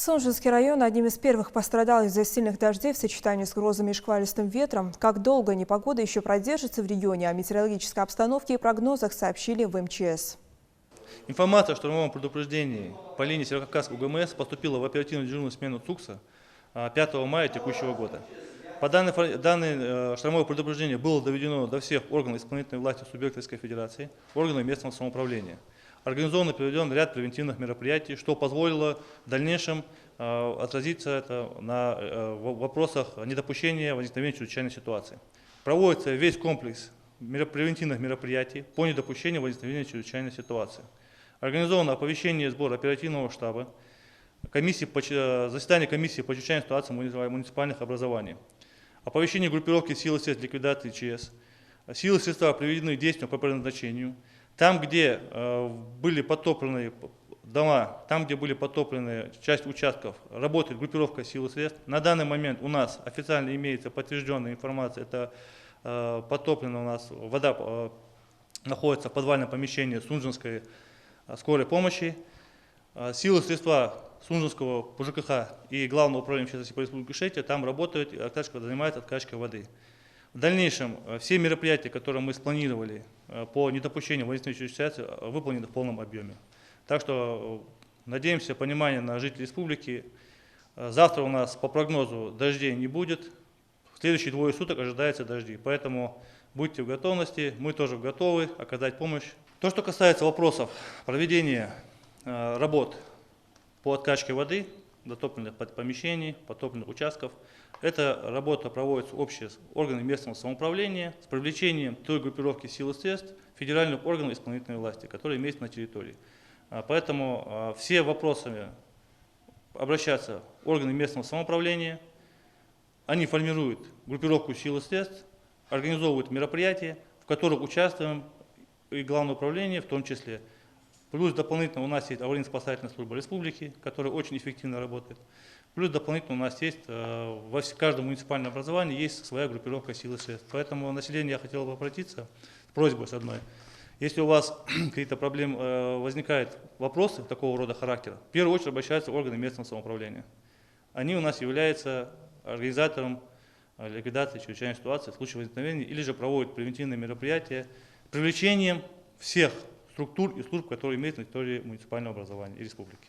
Сунжинский район одним из первых пострадал из-за сильных дождей в сочетании с грозами и шквалистым ветром. Как долго непогода еще продержится в регионе, о метеорологической обстановке и прогнозах сообщили в МЧС. Информация о штормовом предупреждении по линии Северокавказского ГМС поступила в оперативную дежурную смену ЦУКСа 5 мая текущего года. По данное штормовое предупреждение было доведено до всех органов исполнительной власти субъекта Российской Федерации, органов местного самоуправления. Организован и проведен ряд превентивных мероприятий, что позволило в дальнейшем отразиться это на вопросах недопущения возникновения чрезвычайной ситуации. Проводится весь комплекс превентивных мероприятий по недопущению возникновения чрезвычайной ситуации. Организовано оповещение и сбор оперативного штаба, заседание комиссии по чрезвычайной ситуации муниципальных образований, оповещение группировки сил и средств ликвидации ЧС, силы и средства приведены к действию по предназначению. Там, где были потоплены дома, там, где были потоплены часть участков, работает группировка сил и средств. На данный момент у нас официально имеется подтвержденная информация, это потоплена у нас, вода находится в подвальном помещении Сунжинской скорой помощи. Силы и средства Сунжинского ПЖКХ и Главного управления МЧС по республике Ингушетия там работают, занимаются откачкой воды. В дальнейшем все мероприятия, которые мы спланировали по недопущению возникновения ситуации, выполнены в полном объеме. Так что надеемся понимание на жителей республики. Завтра у нас по прогнозу дождей не будет. В следующие 2 суток ожидаются дожди. Поэтому будьте в готовности, мы тоже готовы оказать помощь. То, что касается вопросов проведения работ по откачке воды, дотопленных помещений, потопленных участков, эта работа проводится общая с органами местного самоуправления с привлечением той группировки сил и средств федеральных органов исполнительной власти, которые имеются на территории. Поэтому все вопросы обращаться в органы местного самоуправления, они формируют группировку сил и средств, организовывают мероприятия, в которых участвуем и Главное управление в том числе. Плюс дополнительно у нас есть аварийно-спасательная служба республики, которая очень эффективно работает. Плюс дополнительно у нас есть в каждом муниципальном образовании есть своя группировка сил и средств. Поэтому население я хотел бы обратиться с просьбой с одной. Если у вас какие-то проблемы возникают, вопросы такого рода характера, в первую очередь обращаются органы местного самоуправления. Они у нас являются организатором ликвидации чрезвычайной ситуации в случае возникновения или же проводят превентивные мероприятия с привлечением всех структур и служб, которые имеются на территории муниципального образования и республики.